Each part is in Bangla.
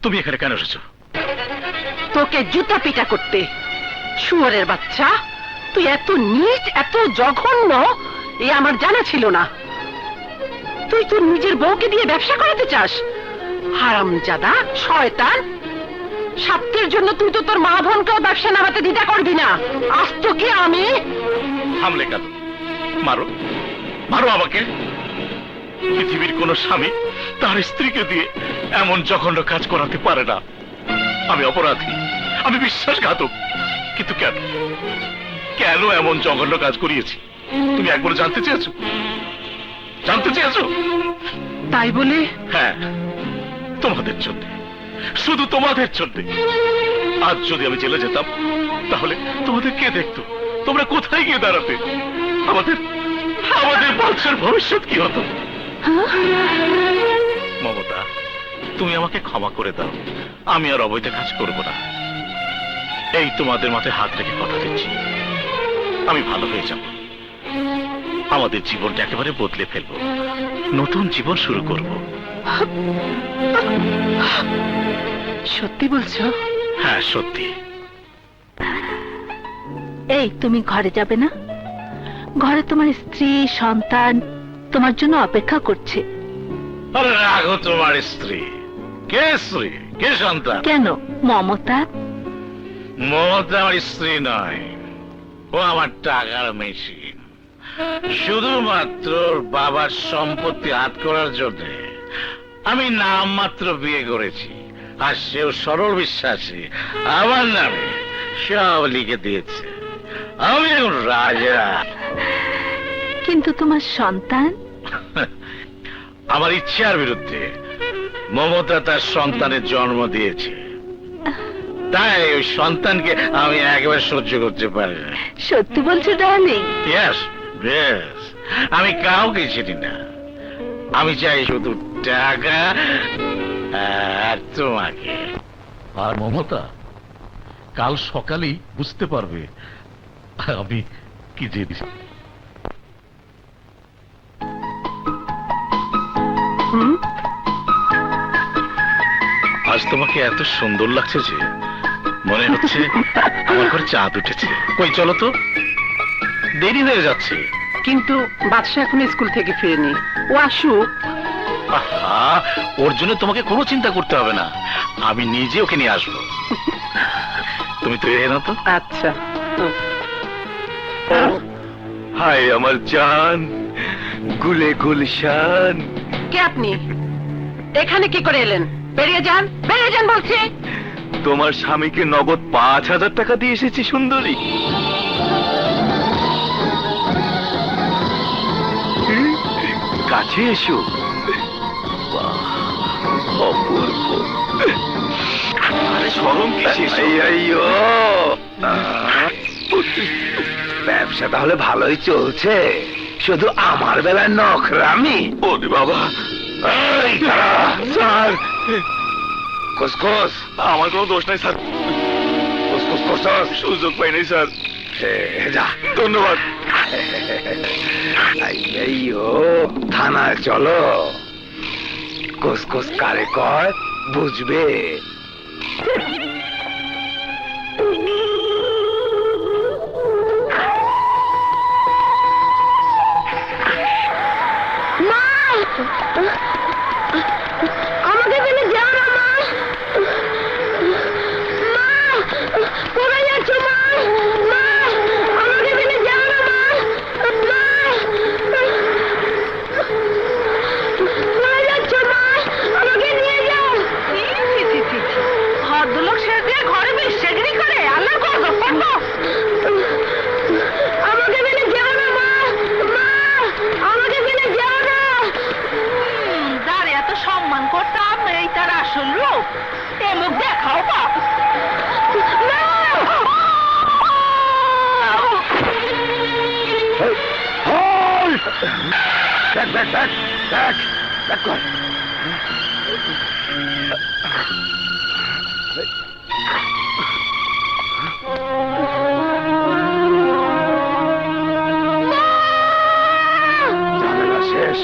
তুমি এখানে কেন এসেছো? তোকে জুতা পিটা করতে। শুয়োরের বাচ্চা, তুই এত নীচ, এত জঘন্য, এ আমার জানা ছিল না। তুই তোর নিজের বউকে দিয়ে ব্যবসা করাতে চাস? হারামজাদা, শয়তান! স্বার্থের জন্য তুই তো তোর মা বোনকেও ব্যবসা নামাতে দ্বিধা করবি না। আজ তোকে আমি... হামলে কেন? মারো, মারো আমাকে। পৃথিবীর কোন স্বামী তার স্ত্রীকে দিয়ে এমন জঘন্য কাজ করাতে পারে না। আমি অপরাধী, আমি বিশ্বাসঘাতক। কিন্তু কেন, কেন এমন জঘন্য কাজ করিয়েছি তুমি একবার জানতে চেয়েছো? জানতে চেয়েছো? তাই বলে? হ্যাঁ, তোমাদের জন্য, শুধু তোমাদের জন্য। আজ যদি আমি জেলে যেতাম, তাহলে তোমাদের কে দেখতো? তোমরা কোথায় গিয়ে দাঁড়াতে? আমাদের আমাদের বাচ্চার ভবিষ্যৎ কি হতো? মমতা, তুমি আমাকে ক্ষমা করে দাও। আমি আর অবৈধ কাজ করব না। এই তোমাদের মাথায় হাত রেখে কথা দিচ্ছি, আমি ভালো হয়ে যাব। আমাদের জীবনটা একেবারে বদলে ফেলবো, নতুন জীবন শুরু করব। সত্যি বলছো? হ্যাঁ, সত্যি। এই, তুমি ঘরে যাবে না? ঘরে তোমার স্ত্রী সন্তান তোমার জন্য অপেক্ষা করছে। আরে রাখো তোমার স্ত্রী। কে স্ত্রী, কে সন্তান? কেন, মমতা? মমতা আমার স্ত্রী নয়, ও আমার টাকার মেশিন। শুধুমাত্র বাবার সম্পত্তি হাত করার জন্য আমি নামমাত্র বিয়ে করেছি, আর সেও সরল বিশ্বাসী আমার নামে সব লিখে দিয়েছে। আমি এখন রাজা। কিন্তু তোমার সন্তান? আমার ইচ্ছার বিরুদ্ধে মমতা তার সন্তানের জন্ম দিয়েছে, তাই ওই সন্তানকে আমি একেবারে সহ্য করতে পারি না। সত্যি বলছো ডার্লিং? Yes, yes. আমি কাউকে চিনি না, আমি চাই শুধু টাকা আর তোমাকে। আর মমতা কাল সকালেই বুঝতে পারবে আমি কি জেনেছি। আজ তোমাকে এত সুন্দর লাগছে যে মনে হচ্ছে আমার ঘরে চাঁদ উঠেছে। কই চলো তো, দেরি হয়ে যাচ্ছে। কিন্তু বাদশা এখন স্কুল থেকে ফিরেনি, ও আসুক। আহা, ওর জন্য তোমাকে কোনো চিন্তা করতে হবে না, আমি নিজে ওকে নিয়ে আসবো। তুমি তৈরি হয়ে নাও তো। আচ্ছা। হাই আমার জান, গুলে গুলশান। কে আপনি? এখানে কি করে এলেন? বেরিয়ে যান, বেরিয়ে যান বলছি। তোমার স্বামীকে নগদ 5,000 টাকা দিয়ে এসেছি সুন্দরী। কাছে এসো। বাহ, অপূর্ব। আরে শরম কিসের? ব্যবসা তাহলে ভালোই চলছে, শুধু আমার বেলায় নখরামি। ওরে বাবা, স্যার, কুসকুস। আমার কোনো দোষ নাই স্যার, কুসকুস করছস? সুযোগ পাই নাই স্যার। যা, ধন্যবাদ। থানায় চলো, কুসকুস কারে কয় বুঝবে। আমাকে ফেলে যাও না মা। মা, কোথায় যাচ্ছ মা? মা, আমাকে ফেলে যাও না মা। মা, কোথায় যাচ্ছ মা? আমাকে নিয়ে যাও। ভদ্রলোক সে দিয়ে ঘরে সেগড়ি করে আল্লাহ করবো পারবো। আমাকে ফেলে যাও না মা। মা, আমাকে ফেলে যাও না। যার এত সম্মান করতাম, এই তার আসল রূপ। এ মুখ দেখাও বাপ। দেখ দেখ দেখ দেখ দেখ কর। ঝামেলা শেষ।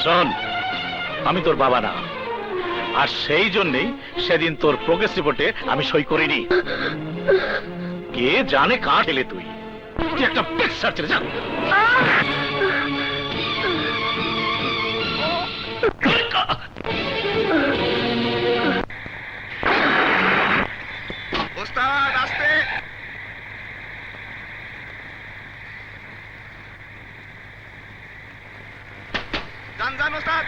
শোন, আমি তোর বাবা না, আর সেই জন্যই সেদিন তোর প্রোগ্রেস রিপোর্টে আমি সই করিনি। কে জানে কার ছেলে তুই একটা পেক্সার ছেলে, যা। ওস্তাদ আস্তে। যান যান ওস্তাদ।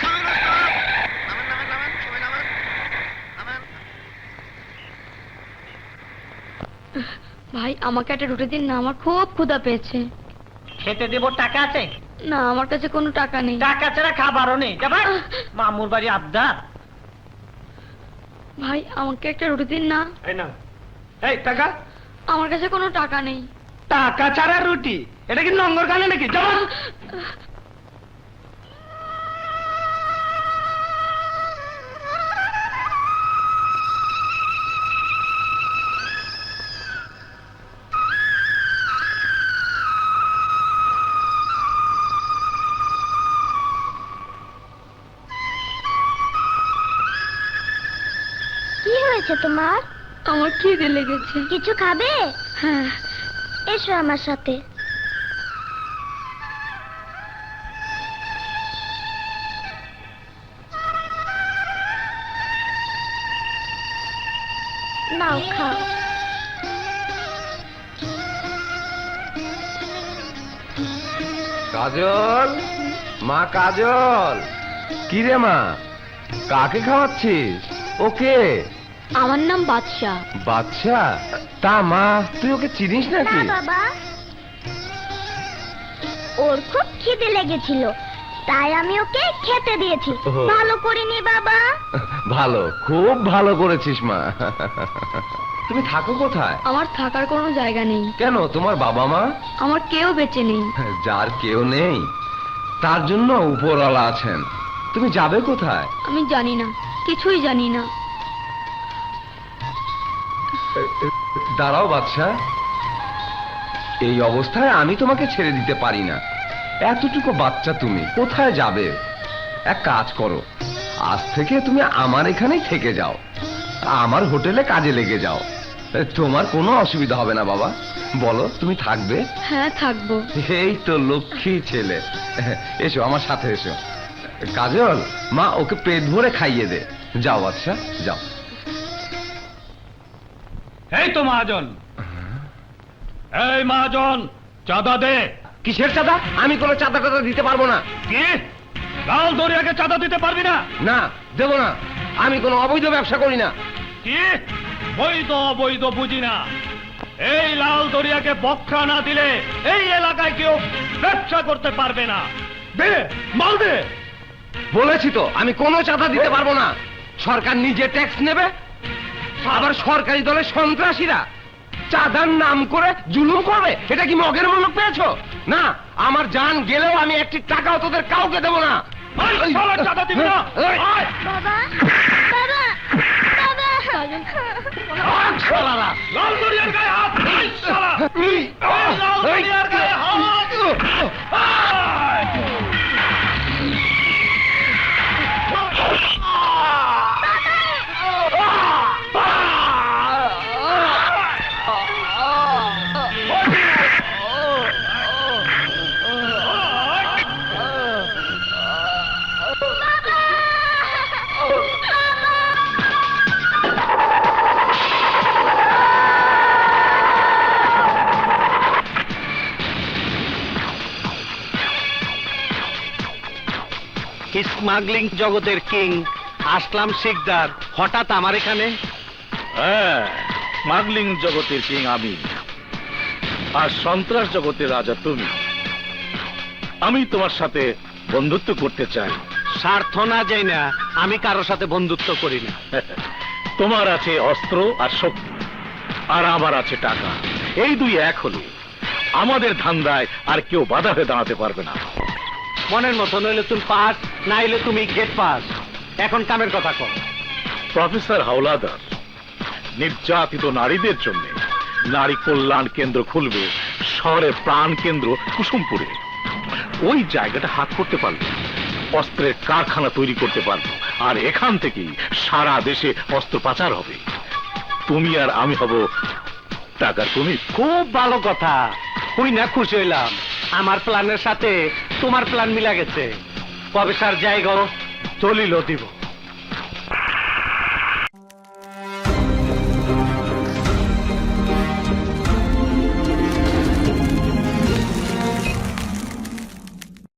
নামেন ওস্তাদ। নামেন নামেন নামেন, সবাই নামেন নামেন। ভাই আমাকে একটা রুটি দিন না, আমার খুব ক্ষুধা পেয়েছে। খেতে দেব টাকা আছে? না, আমার কাছে কোনো টাকা নেই। টাকা ছাড়া খাবারও নেই। যাবা মামুর বাড়ি আবদার। ভাই আমাকে একটা রুটি দিন না। এই না, এই টাকা। আমার কাছে কোনো টাকা নেই। টাকা ছাড়া রুটি? এটা কি নঙ্গর খানে নাকি? যাবা। কি হয়েছে তোমার? আমার খিদে লেগেছে। কিছু খাবে? হ্যাঁ। এসো আমার সাথে। নাও খাও। কাজল, মা কাজল। কি রে মা, কাকে খাওয়াচ্ছিস? ওকে আমার নাম বাদশা। বাচ্চা? তা মা, তুই ওকে চিনিস না নাকি? বাবা, ওর খুব খিদে লেগেছিল, তাই আমি ওকে খেতে দিয়েছি। ওহো। ভালো করিনি বাবা? ভালো, খুব ভালো করেছিস মা। তুমি থাকো কোথায়? আমার থাকার কোনো জায়গা নেই। কেন, তোমার বাবা মা? আমার কেউ বেঁচে নেই। যার কেউ নেই তার জন্য উপরওয়ালা আছেন। তুমি যাবে কোথায়? আমি জানি না, কিছুই জানি না। দাঁড়াও বাদশা, এই অবস্থায় আমি তোমাকে ছেড়ে দিতে পারি না। এতটুকু বাচ্চা তুমি কোথায় যাবে? এক কাজ করো, আজ থেকে তুমি আমার এখানেই থেকে যাও, আমার হোটেলে কাজে লেগে যাও। তোমার কোনো অসুবিধা হবে না বাবা। বলো, তুমি থাকবে? হ্যাঁ, থাকবো। এই তো লক্ষ্মী ছেলে। এসো আমার সাথে এসো। কাজল, মা ওকে পেট ভরে খাইয়ে দে। যাও বাদশা, যাও। এই তো মহাজন, এই মহাজন, চাঁদা দে। কিসের চাঁদা? আমি কোনো চাঁদা টাদা দিতে পারবো না। কি লাল দরিয়াকে চাঁদা দিতে পারবি না? না, দেবো না। আমি কোনো অবৈধ ব্যবসা করি না। কি বৈধ অবৈধ বুঝি না। এই লাল দরিয়াকে বখরা না দিলে এই এলাকায় কেউ ব্যবসা করতে পারবে না। দে, মাল দে। বলেছি তো, আমি কোনো চাঁদা দিতে পারবো না। সরকার নিজে ট্যাক্স নেবে, আবার সরকারি দলের সন্ত্রাসীরা চাঁদার নাম করে জুলুম করবে। এটা কি মগের মুলুক পেয়েছো? না, আমার জান গেলেও আমি একটি টাকাও তোদের কাউকে দেবো না। এই শালা চাঁদা দিবি না? আয়। বাবা, বাবা, বাবা। আয়, শালারা। লাল দরিয়ার গায়ে হাত। এই শালা। এই লাল দরিয়ার গায়ে হাত। আয়। স্মাগলিং জগতের কিং আসলাম শিকদার হঠাৎ আমার এখানে। হ্যাঁ, স্মাগলিং জগতের কিং আমি, আর সন্ত্রাস জগতের রাজা তুমি। আমি তোমার সাথে বন্ধুত্ব করতে চাই। স্বার্থ না যাই না, আমি কারোর সাথে বন্ধুত্ব করি না। তোমার আছে অস্ত্র আর শক্তি, আর আমার আছে টাকা। এই দুই এক হলে আমাদের ধান্দায় আর কেউ বাধা হয়ে দাঁড়াতে পারবে না। মনের মতো নইলে তুমি পাস, না হইলে তুমি গেট পাস। এখন কামের কথা কর। প্রফেসর হাওলাদার নির্যাতিত নারীদের জন্য নারী কল্যাণ কেন্দ্র খুলবে শহরের প্রাণ কেন্দ্র কুসুমপুরে। ওই জায়গাটা হাত করতে পারবে, অস্ত্রের কারখানা তৈরি করতে পারবো, আর এখান থেকেই সারা দেশে অস্ত্র পাচার হবে। তুমি আর আমি হব টাকার তুমি। খুব ভালো কথা, শুই না খুশি হইলাম। আমার প্ল্যানের সাথে তোমার প্ল্যান মিলা গেছে। কবে স্যার জায়গা দলিলও দিব।